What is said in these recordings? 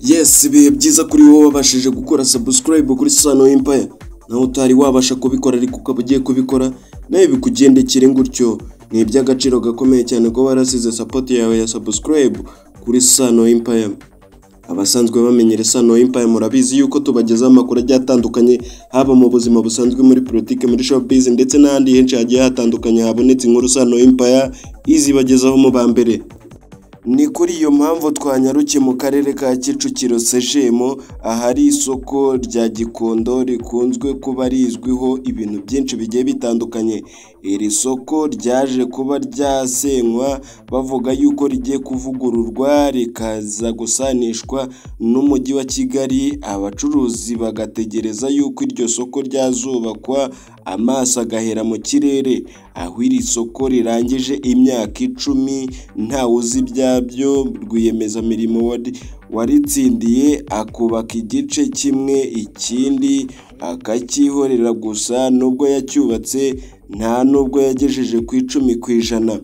Yes, ibihe byiza kuri wowe wabashije gukora subscribe kuri Sano Empire. Naho utari wabasha kubikora ariko ukaba ugiye kubikora nawe bikugendekere gutyo. Ni iby'agaciro gakomeye cyane ko warasize support yawe ya subscribe kuri Sano Empire. Abasanzwe bamenyere Sano Empire murabizi yuko tubagezaho amakuru agiye atandukanye haba mu buzima busanzwe, muri politike, muri showbiz ndetse n'ahandi henshi hagiye hatandukanye habonetse inkuru Sano Empire izibagezaho mu bambere. Ni kuri iyo mpamvu twanyarukiye mu karere ka Kicukiro Sejemo, ahari isoko rya Gikondo rikunzwe kuba rizwiho ibintu byinshi bigiye bitandukanye. Iri soko ryaje kuba ryasenywa bavuga yuko rigiye kuvugururwa rikaza gusanishwa n'umujyi wa Kigali. Abacuruzi bagategereza yuko iryo soko ryazubakwa amaso agahera mu kirere. Aho iri soko rirangije imyaka 10 ntawe uzi ibyabyo, rwiyemezamirimo waritsindiye akubaka igice kimwe, ikindi akacyihorera gusa. Nubwo yacyubatse nta nubwo yagejeje ku 10%.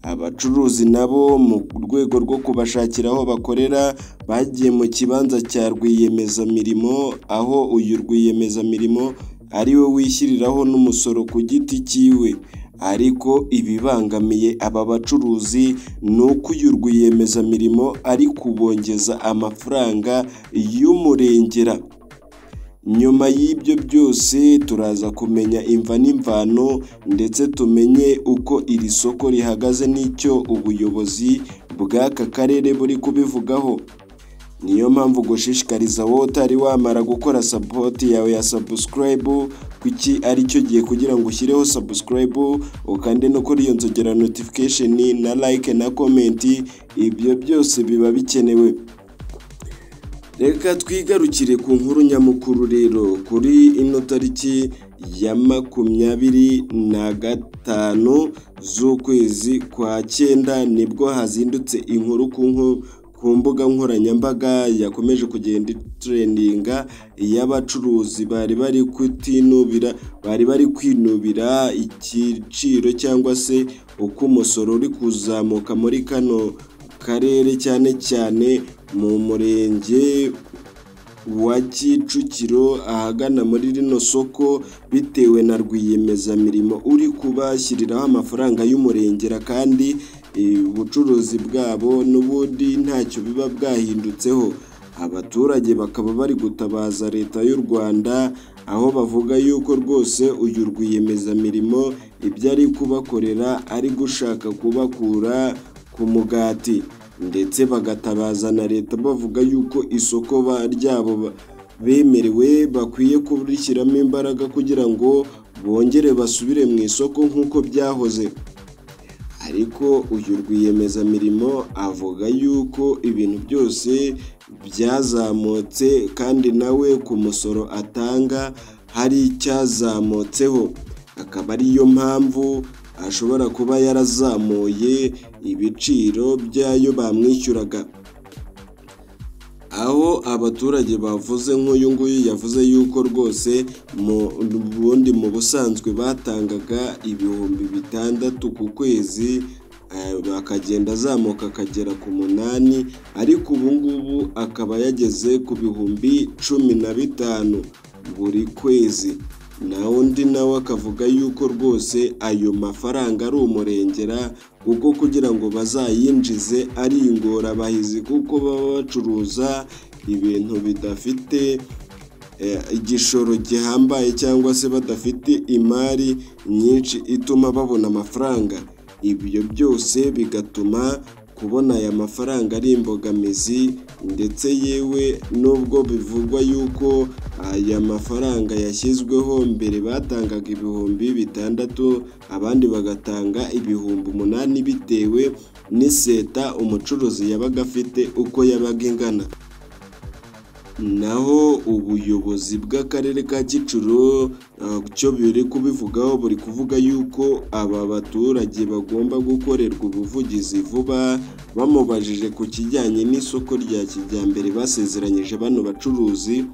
Abacuruzi nabo mu rwego rwo kubashakira aho bakorera bagiye mu kibanza cya rwiyemezamirimo, aho uyu rwiyemezamirimo ari we wishyiriraho n'umusoro ku giti cyiwe. Ariko ibibangamiye aba bacuruzi ni uko uyu rwiyemezamirimo ari kubongeza amafaranga y'umurengera. Nyuma y'ibyo byose turaza kumenya imva n'imvano ndetse tumenye uko iri soko rihagaze n'icyo ubuyobozi bw'aka karere buri kubivugaho. Niyo mpamvu gushishikariza wowe utari wamara gukora support yawe ya subscribe kuki ari cyo gihe kugira ngo ushyireho subscribe, ukande no kuri iyo nzogera notification na like na comment. Ibyo byose biba bikenewe. Reka twigarukire ku nkuru nyamukuru rero. Kuri ino tariki ya 25 z'ukwezi kwa 9 nibwo hazindutse inkuru ku mbuga nkoranyambaga yakomeje kugenda trendinga y'abacuruzi bari bari kwinubira igiciro cyangwa se uko umusoro uri kuzamuka muri kano karere, cyane cyane mu murenge wa Kicukiro ahagana muri rino soko, bitewe na rwiyemezamirimo uri kubashyiriraho amafaranga y'umurengera, kandi ubucuruzi bwabo n'ubundi ntacyo biba bwahindutseho. Abaturage bakaba bari gutabaza leta y'u Rwanda, aho bavuga yuko rwose uyu rwiyemezamirimo ibyo ari kubakorera ari gushaka kubakura ku mugati, ndetse bagatabaza na leta bavuga yuko isoko ryabo bemerewe bakwiye kurishyiramo imbaraga kugira ngo bongere basubire mu isoko nk'uko byahoze. Ariko uyu rwiyemezamirimo avuga yuko ibintu byose byazamutse, kandi nawe ku musoro atanga hari icyazamutseho. Akaba ariyo mpamvu ashobora kuba yarazamuye ibiciro byayo bamwishyuraga. Aho abaturage bavuze nk'uyu nguyu yavuze yuko rwose mu busanzwe batangaga 6,000 ku kwezi, bakagenda azamuka akagera ku 8, ariko ubu ngubu akaba yageze ku 15,000 buri kwezi. Na undi nawe akavuga yuko rwose ayo mafaranga ari umurengera, kuko kugira ngo bazayinjize ari ingorabahizi, kuko baba bacuruza ibintu bidafite igishoro gihambaye cyangwa se badafite imari nyinshi ituma babona amafaranga. Ibyo byose bigatuma kubona aya mafaranga ari imbogamizi, ndetse yewe nubwo bivugwa yuko aya mafaranga yashyizweho mbere batangaga 6,000, abandi bagatanga 8,000 bitewe n'iseta umucuruzi yabaga afite uko yabaga ingana. Naho ubuyobozi bw'akarere ka Kicukiro cyo biri kubivugaho, buri kuvuga yuko aba baturage bagomba gukorerwa ubuvugizi vuba. Bamubajije ku kijyanye n'isoko rya kijyambere basezeranyije bano bacuruzi,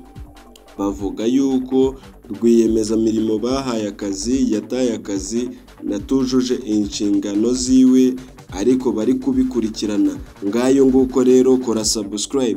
bavuga yuko rwiyemezamirimo bahaye akazi yataye akazi natujuje inshingano ziwe, ariko bari kubikurikirana. Ngayo nguko rero, kora subscribe.